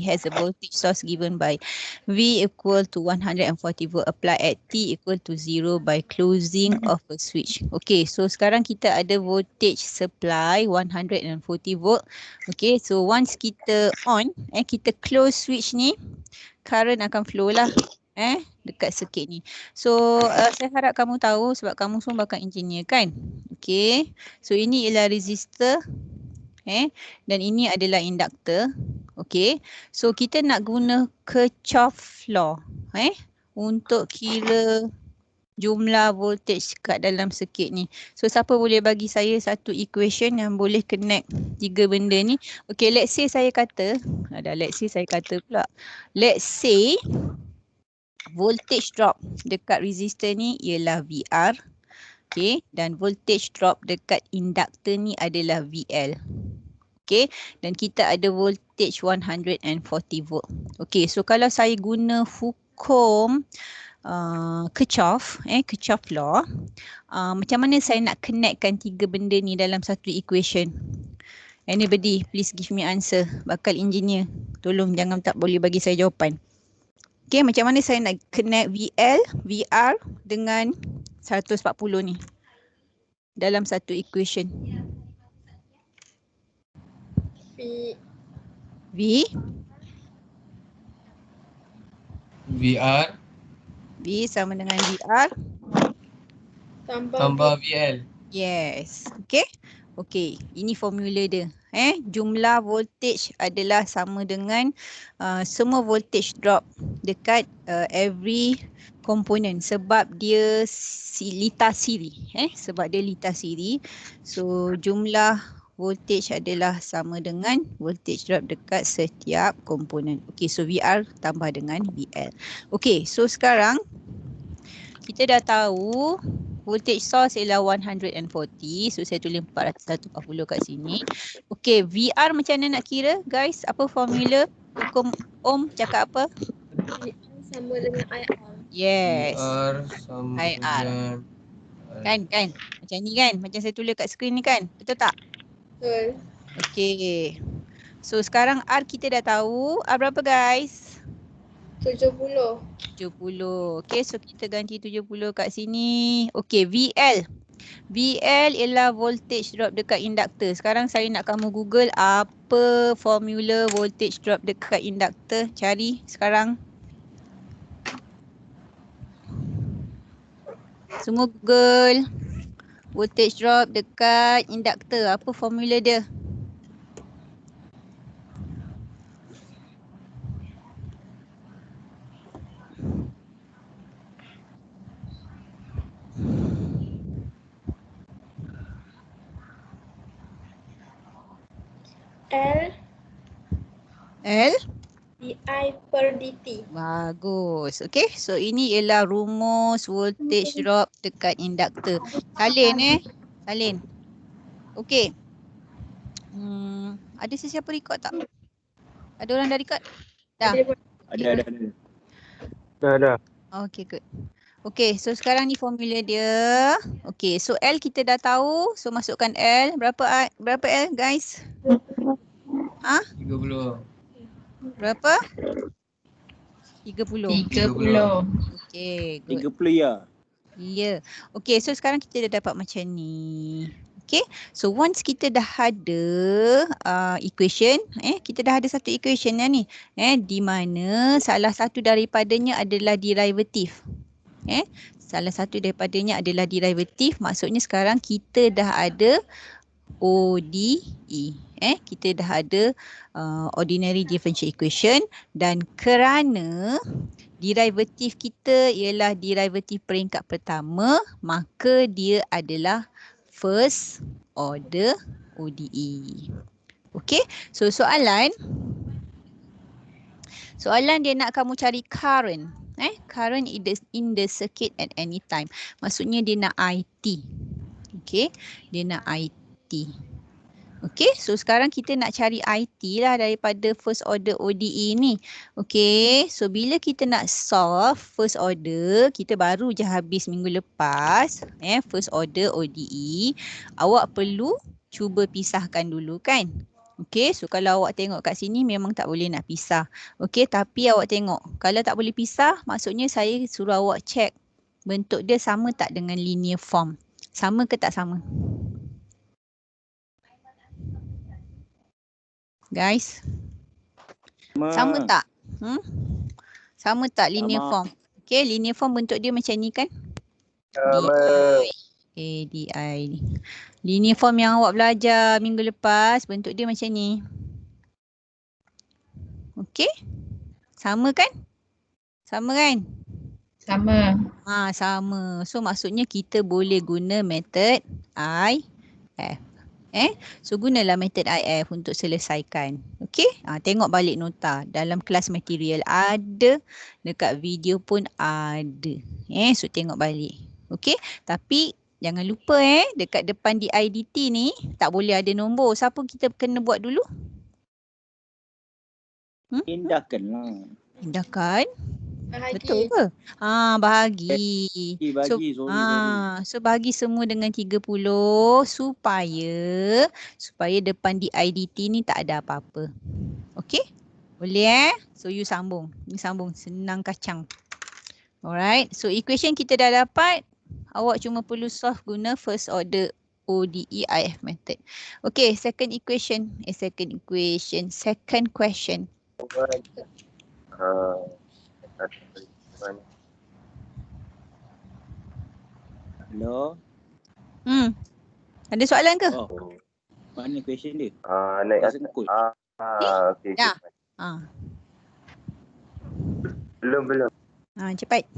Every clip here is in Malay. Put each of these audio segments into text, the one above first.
has a voltage source given by V equal to 140 volt apply at T equal to 0 by closing of a switch. Okay, so sekarang kita ada voltage supply 140 volt. Okay, so once kita on, kita close switch ni, current akan flow lah dekat circuit ni. So saya harap kamu tahu sebab kamu semua bakal engineer kan. Okay, so ini ialah resistor dan ini adalah induktor. Okay, so kita nak guna Kirchhoff law untuk kira jumlah voltage kat dalam circuit ni. So siapa boleh bagi saya satu equation yang boleh connect tiga benda ni? Okay, let's say saya kata let's say voltage drop dekat resistor ni ialah VR. Okay, dan voltage drop dekat induktor ni adalah VL. Okay, dan kita ada voltage 140 volt. Okay, so kalau saya guna hukum Kirchhoff law, macam mana saya nak connectkan tiga benda ni dalam satu equation? Anybody please give me answer. Bakal engineer, tolong jangan tak boleh bagi saya jawapan. Okay, macam mana saya nak connect VL, VR dengan 140 ni dalam satu equation? VR V sama dengan VR tambah VL. Yes. Okay. Okay. Ini formula dia. Jumlah voltage adalah sama dengan semua voltage drop dekat every component sebab dia litar siri. Sebab dia litar siri. So jumlah voltage adalah sama dengan voltage drop dekat setiap komponen. Okay, so VR tambah dengan VL. Okay, so sekarang kita dah tahu voltage source ialah 140. So saya tulis 440 kat sini. Okay, VR macam mana nak kira guys? Apa formula? Hukum Ohm cakap apa? Sama dengan IR. Yes. VR sama IR. dengan Kan? Macam ni kan? Macam saya tulis kat skrin ni kan? Betul tak? Betul. Okay. So sekarang R kita dah tahu. R berapa guys? 70. 70. Okay, so kita ganti 70 kat sini. Okay, VL. VL ialah voltage drop dekat induktor. Sekarang saya nak kamu Google apa formula voltage drop dekat induktor. Cari sekarang. Semua Google. Voltage drop dekat induktor. Apa formula dia? L DI per DT. Bagus. Okay, so ini ialah rumus voltage drop dekat induktor. Salin Salin. Okay. Ada sesiapa record tak? Ada orang dah record? Dah? Ada. Dah. Okay, good. Okay, so sekarang ni formula dia. Okay, so L kita dah tahu. So masukkan L. Berapa L guys? 30. Berapa? 30. Okay, good. 30 ya. Ya. Okay, so sekarang kita dah dapat macam ni. Okay, so once kita dah ada equation, kita dah ada satu equation ni, di mana salah satu daripadanya adalah derivative. Salah satu daripadanya adalah derivative, maksudnya sekarang kita dah ada ODE. Kita dah ada ordinary differential equation, dan kerana derivative kita ialah derivative peringkat pertama, maka dia adalah first order ODE. Okay, so soalan dia nak kamu cari current. Current in the circuit at any time. Maksudnya dia nak IT. Okay, dia nak IT. Okay, so sekarang kita nak cari IT lah daripada first order ODE ni. Okay, so bila kita nak solve first order, kita baru je habis minggu lepas, first order ODE, awak perlu cuba pisahkan dulu kan. Okey, so kalau awak tengok kat sini memang tak boleh nak pisah. Okey, tapi awak tengok kalau tak boleh pisah, maksudnya saya suruh awak check bentuk dia sama tak dengan linear form. Sama ke tak sama? Guys, sama tak? Sama tak linear form? Okey, linear form bentuk dia macam ni kan? DI ni. Linear form yang awak belajar minggu lepas, bentuk dia macam ni. Okey? Sama kan? Sama kan? Sama. Sama. So maksudnya kita boleh guna metod IF. So gunalah metod IF untuk selesaikan. Okey? Tengok balik nota. Dalam kelas material ada, dekat video pun ada. So tengok balik. Okey? Tapi jangan lupa dekat depan DIDT ni tak boleh ada nombor. Siapa kita kena buat dulu? Indahkanlah. Indahkan. Bahagi. Betul ke? Bahagi. Bagi, So bagi semua dengan 30 supaya depan DIDT ni tak ada apa-apa. Okey? Boleh So you sambung. Ni sambung senang kacang. Alright. So equation kita dah dapat. Awak cuma perlu solve guna first order ODE-IF method. Okay, second question. Hello. Ada soalan ke? Mana question dia? Naik Pasal atas. kod. Okey. Dah. Belum. Cepat.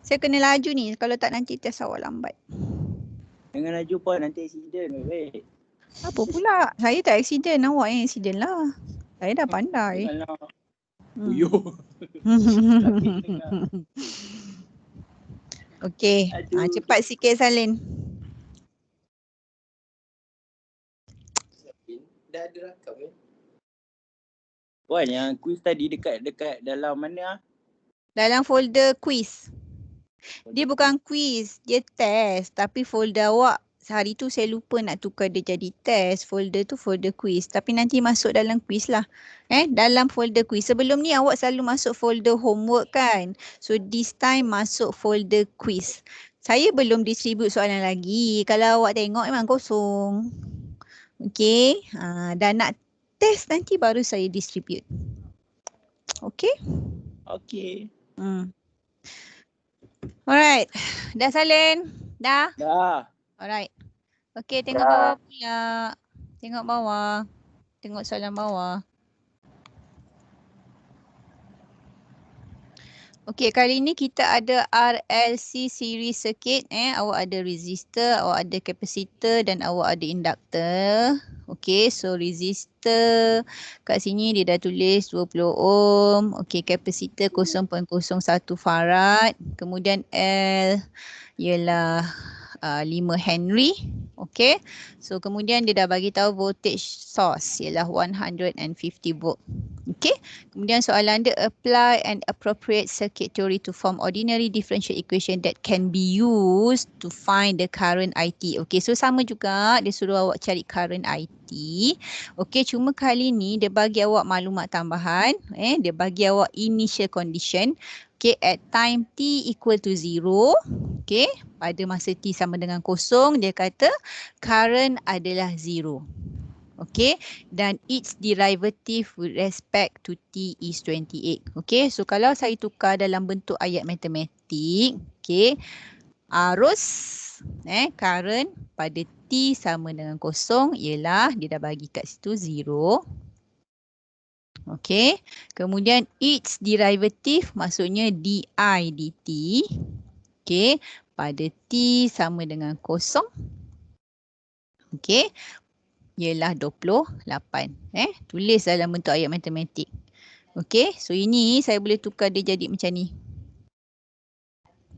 Saya kena laju ni, kalau tak nanti test awak lambat. Jangan laju pun, nanti accident. Baik. Apa pula? Saya tak accident, awak yang accident lah. Saya dah pandai. Uyuh. Okey, cepat sikit Salin. Dah ada rakam ya? Puan, yang quiz tadi dekat dalam mana? Dalam folder quiz. Dia bukan quiz, dia test. Tapi folder awak hari tu saya lupa nak tukar dia jadi test. Folder tu folder quiz. Tapi nanti masuk dalam quiz lah. Dalam folder quiz. Sebelum ni awak selalu masuk folder homework kan. So this time masuk folder quiz. Saya belum distribute soalan lagi. Kalau awak tengok memang kosong. Okey. Dan nak test nanti baru saya distribute. Okey? Okey. Alright. Dah Salin? Dah? Dah. Alright. Okey, tengok bawah pula. Tengok bawah. Tengok soalan bawah. Okey, kali ni kita ada RLC series circuit. Awak ada resistor, awak ada capacitor dan awak ada inductor. Okey, so resistor kat sini dia dah tulis 20 ohm. Okey, capacitor 0.01 farad. Kemudian L ialah 5 Henry. Okey, so kemudian dia dah bagi tahu voltage source ialah 150 volt. Okey, kemudian soalan dia apply an appropriate circuit theory to form ordinary differential equation that can be used to find the current IT. Okey, so sama juga dia suruh awak cari current IT. Okey, cuma kali ni dia bagi awak maklumat tambahan. Dia bagi awak initial condition. Okey, at time t equal to 0. Okey, pada masa t sama dengan kosong, dia kata current adalah 0. Okey, dan its derivative with respect to t is 28. Okey, so kalau saya tukar dalam bentuk ayat matematik, okey, arus current pada t sama dengan kosong ialah dia dah bagi kat situ 0. Okey, kemudian its derivative maksudnya di dt. Okey, pada t sama dengan kosong. Okey, ialah 28. Tulis dalam bentuk ayat matematik. Okey, so ini saya boleh tukar dia jadi macam ni.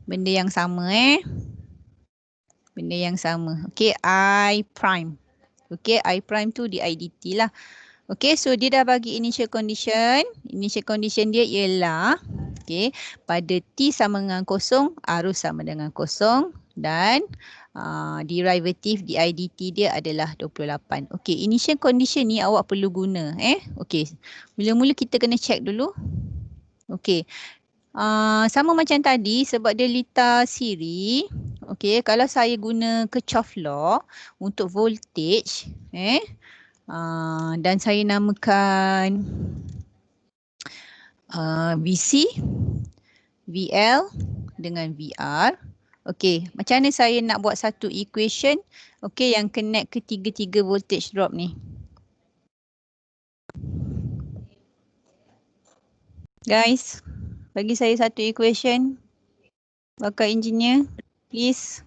Benda yang sama Benda yang sama. Okey, I prime. Okey, I prime tu di dt lah. Okey, so dia dah bagi initial condition. Initial condition dia ialah pada t sama dengan kosong, arus sama dengan kosong dan derivative DIDT dia adalah 28. Okey, initial condition ni awak perlu guna. Okey, mula-mula kita kena check dulu. Okey, sama macam tadi sebab dia litar siri. Okey, kalau saya guna Kirchhoff law untuk voltage, dan saya namakan VC, VL dengan VR. Okey, macam mana saya nak buat satu equation yang connect ketiga-tiga voltage drop ni? Guys, bagi saya satu equation. Bakal engineer, please.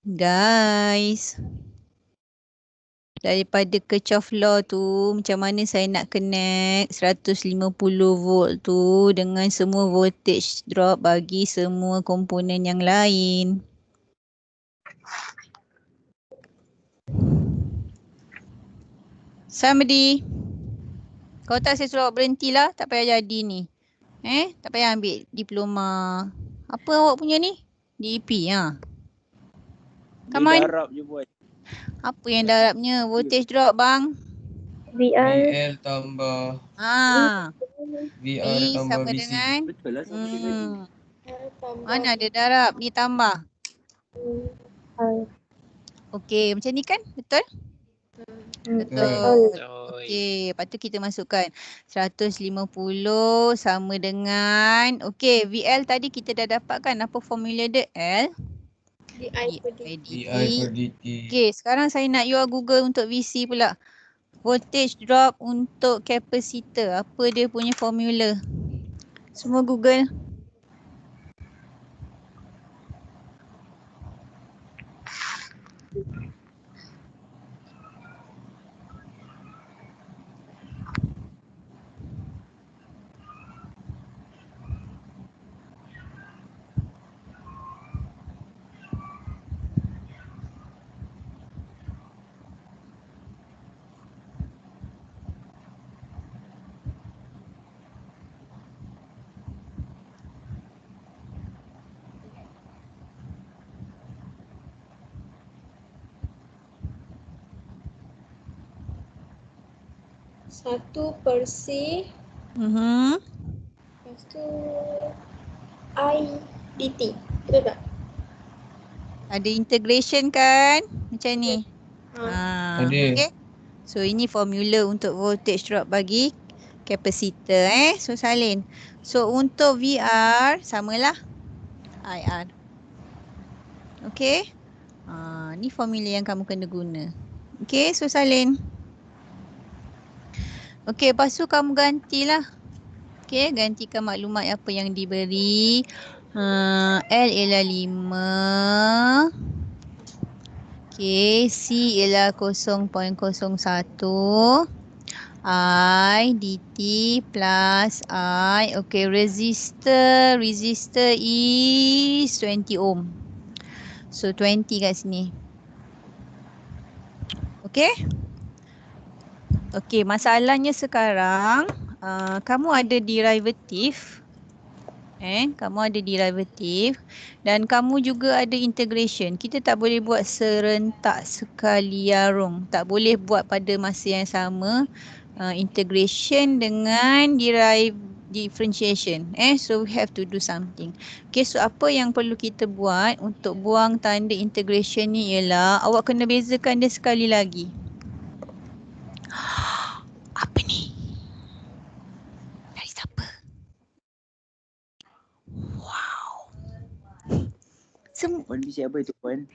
Guys, daripada Kirchhoff law tu, macam mana saya nak connect 150 volt tu dengan semua voltage drop bagi semua komponen yang lain? Somebody? Kalau tak saya suruh awak berhentilah, tak payah jadi ni. Tak payah ambil diploma. Apa awak punya ni? DEP Come on. Dia darab je buat. Apa yang darabnya? Voltage drop bang. VR. VL tambah VR V tambah sama VC. dengan Betul lah sama dia tadi. mana ada darab? Ni tambah. Okey, macam ni kan? Betul? Betul. Okey, lepas tu kita masukkan 150 sama dengan, okey, VL tadi kita dah dapatkan apa formula dia? L DI per DT. DI per DT. Okey, sekarang saya nak you all Google untuk VC pula. Voltage drop untuk kapasitor. Apa dia punya formula? Semua Google. Satu per C. Lepas tu I DT. Betul tak? Ada integration kan? Macam ni. Ada. Okay. So ini formula untuk voltage drop bagi kapasitor. So salin. So untuk VR samalah IR. Okay. Ni formula yang kamu kena guna. Okay, so salin. Okay, lepas tu kamu gantilah. Okay, gantikan maklumat apa yang diberi. L ialah 5. Okay, C ialah 0.01. I dt plus I. Okay, resistor is 20 ohm. So 20 kat sini. Okay. Okay, masalahnya sekarang kamu ada derivative. Kamu ada derivative dan kamu juga ada integration. Kita tak boleh buat serentak sekali yarung. Tak boleh buat pada masa yang sama integration dengan differentiation. So we have to do something. Okay, so apa yang perlu kita buat untuk buang tanda integration ni ialah awak kena bezakan dia sekali lagi. Apa ni? Dari siapa? Wow. Puan bisik apa itu Puan?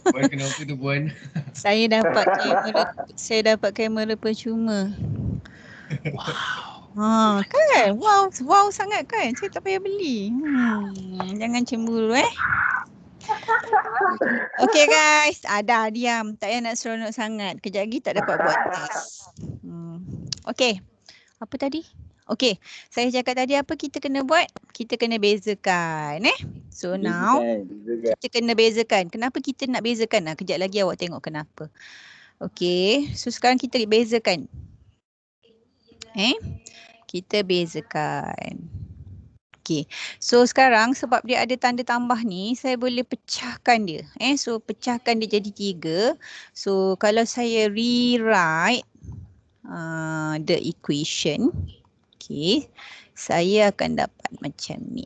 Puan kenapa tu Puan? Saya dapat kamera percuma. Wow. Kan? Wow sangat kan? Saya tak payah beli. Jangan cemburu Okay guys, dah diam. Tak payah nak seronok sangat. Kejap lagi tak dapat buat test. Okay. Apa tadi? Okay. Saya cakap tadi apa kita kena buat? Kita kena bezakan. So now kita kena bezakan. Kenapa kita nak bezakan? Kejap lagi awak tengok kenapa. Okay. So sekarang kita bezakan. Kita bezakan. Okey. So sekarang sebab dia ada tanda tambah ni, saya boleh pecahkan dia. So pecahkan dia jadi 3. So kalau saya rewrite the equation, okey, saya akan dapat macam ni.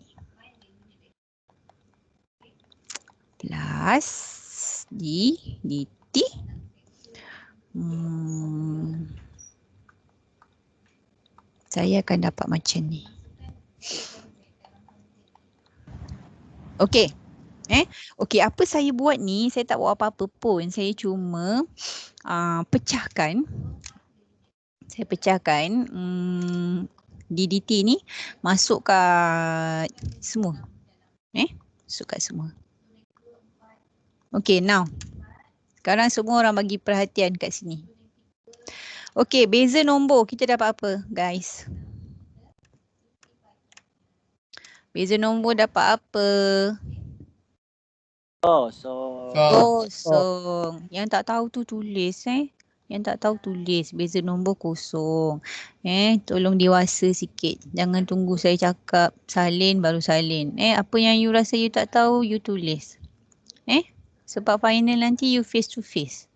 Plus D dt. Saya akan dapat macam ni. Okey. Okey, apa saya buat ni, saya tak buat apa-apa pun. Saya cuma pecahkan. Saya pecahkan DDT ni masuk kat semua. Masuk kat semua. Okey, now. Sekarang semua orang bagi perhatian kat sini. Okey, beza nombor kita dapat apa, guys? Beza nombor dapat apa? Kosong. Yang tak tahu tu tulis Yang tak tahu tulis beza nombor kosong. Tolong dewasa sikit. Jangan tunggu saya cakap salin baru salin. Apa yang you rasa you tak tahu you tulis. Sebab final nanti you face to face.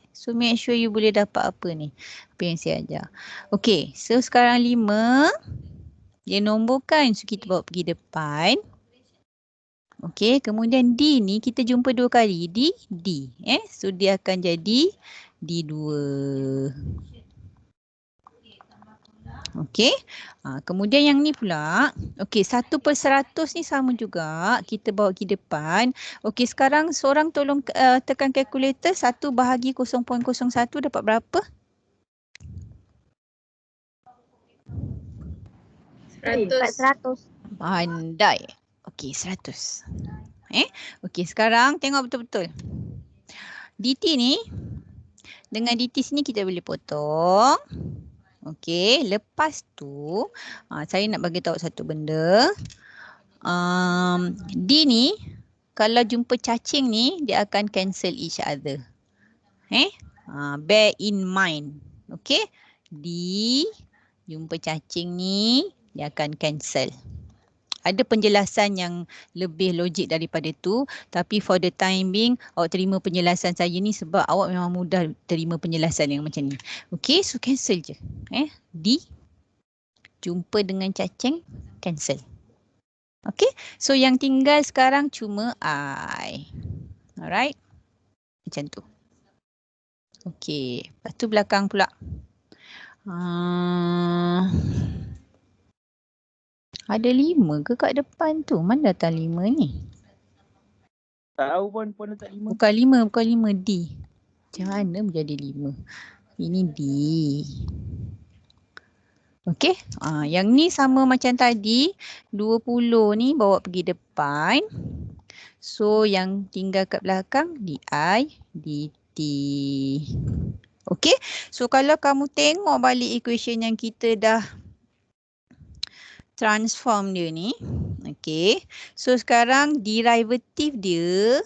So make sure you boleh dapat apa ni. Apa yang saya ajar. Okay, so sekarang 5. Dia nombor kan, so kita bawa pergi depan. Okey, kemudian D ni kita jumpa 2 kali. D. So dia akan jadi D2. Okey. Kemudian yang ni pula. Okey, 1/100 ni sama juga. Kita bawa pergi depan. Okey, sekarang seorang tolong tekan kalkulator. 1 bahagi 0.01 dapat berapa? 100. Pandai. Okey, 100. Okey, sekarang tengok betul-betul. DT ni, dengan DT sini kita boleh potong. Okey, lepas tu, saya nak bagi tahu satu benda. D ni, kalau jumpa cacing ni, dia akan cancel each other. Bear in mind. Okey, D, jumpa cacing ni, dia akan cancel. Ada penjelasan yang lebih logik daripada tu, tapi for the time being awak terima penjelasan saya ni sebab awak memang mudah terima penjelasan yang macam ni. Okey, so cancel je. D jumpa dengan cacing, cancel. Okey, so yang tinggal sekarang cuma I. Alright, macam tu. Okey, lepas tu belakang pula. Ada 5 ke kat depan tu? Mana datang 5 ni? Tahu pun letak 5. Bukan 5, D. Macam mana menjadi 5? Ini D. Okey, yang ni sama macam tadi. 20 ni bawa pergi depan. So yang tinggal kat belakang DI DT. Okey, so kalau kamu tengok balik equation yang kita dah transform dia ni. Okey. So sekarang derivative dia,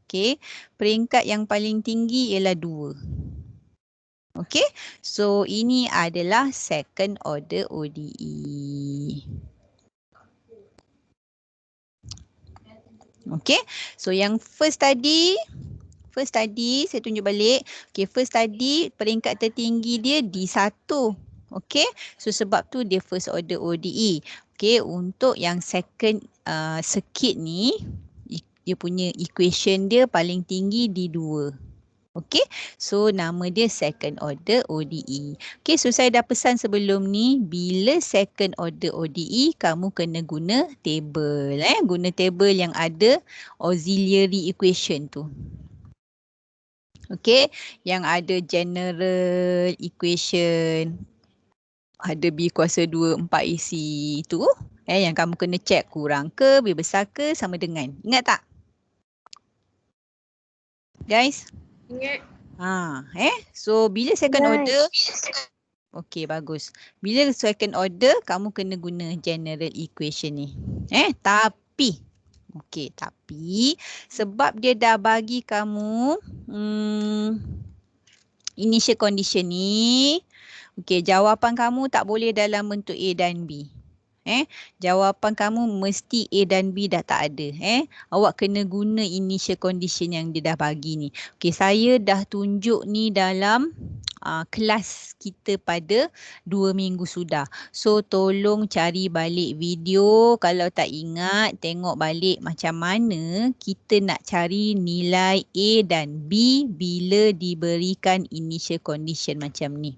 okey, peringkat yang paling tinggi ialah 2. Okey. So ini adalah second order ODE. Okey. So yang first tadi saya tunjuk balik. Okey, first tadi peringkat tertinggi dia D1. Okey, so sebab tu dia first order ODE. Okey, untuk yang second circuit ni, dia punya equation dia paling tinggi D2. Okey, so nama dia second order ODE. Okey, so saya dah pesan sebelum ni, bila second order ODE, kamu kena guna table. Guna table yang ada auxiliary equation tu. Okey, yang ada general equation. Ada B kuasa 2 4AC tu. Yang kamu kena check kurang ke, lebih besar ke, sama dengan. Ingat tak? Guys? Ingat. So bila second order. Okey, bagus. Bila second order, kamu kena guna general equation ni. Tapi. Okey, tapi sebab dia dah bagi kamu initial condition ni. Okey, jawapan kamu tak boleh dalam bentuk A dan B. Jawapan kamu mesti A dan B dah tak ada. Awak kena guna initial condition yang dia dah bagi ni. Okey, saya dah tunjuk ni dalam kelas kita pada 2 minggu sudah. So tolong cari balik video. Kalau tak ingat, tengok balik macam mana kita nak cari nilai A dan B bila diberikan initial condition macam ni.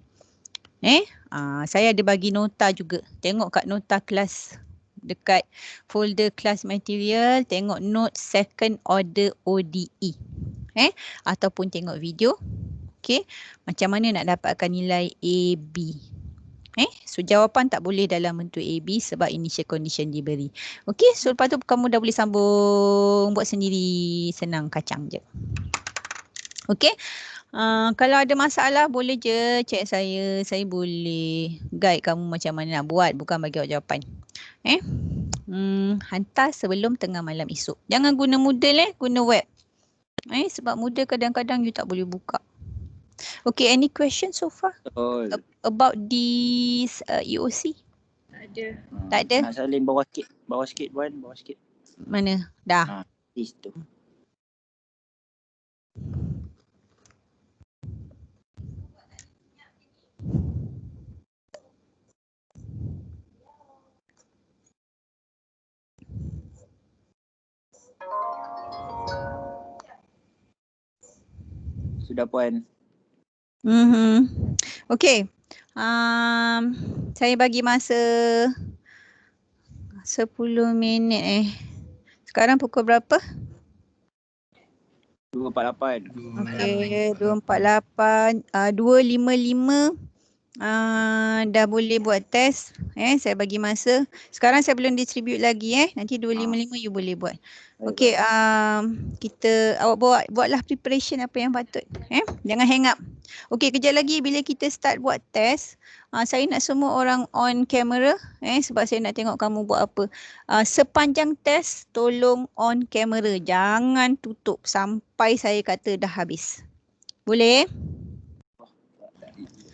Saya ada bagi nota juga. Tengok kat nota kelas dekat folder class material, tengok note second order ODE. Ataupun tengok video. Okey, macam mana nak dapatkan nilai A, B. So jawapan tak boleh dalam bentuk A, B sebab initial condition diberi. Okey, so lepas tu kamu dah boleh sambung buat sendiri, senang kacang je. Okey. Kalau ada masalah boleh je cek saya boleh guide kamu macam mana nak buat, bukan bagi awak jawapan. Hantar sebelum tengah malam esok. Jangan guna Moodle guna web. Sebab Moodle kadang-kadang you tak boleh buka. Okay, any question so far about this EOC? Tak ada. Tak ada? Nak salin bawah sikit Puan, bawah sikit. Mana? Dah. Di situ. Sudah Puan. Okay. Saya bagi masa 10 minit Sekarang pukul berapa? 2.48. Okay, 2.48, 2.55 dah boleh buat test. Saya bagi masa. Sekarang saya belum distribute lagi Nanti 2.55 you boleh buat. Okay, awak buatlah preparation apa yang patut. Jangan hang up. Okay, kejap lagi bila kita start buat test, saya nak semua orang on camera sebab saya nak tengok kamu buat apa. Sepanjang test tolong on camera. Jangan tutup sampai saya kata dah habis. Boleh?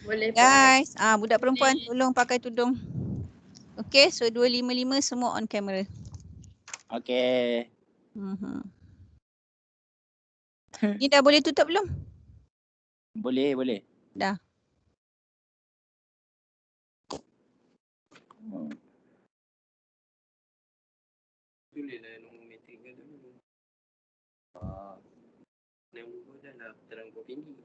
Boleh. Guys, budak perempuan tolong pakai tudung. Okay, so 2.55 semua on camera. Okay. Ni dah boleh tutup belum? Boleh. Dah. Tulislah nombor metrik kan dulu. Nombor dah lah terang kau tinggi.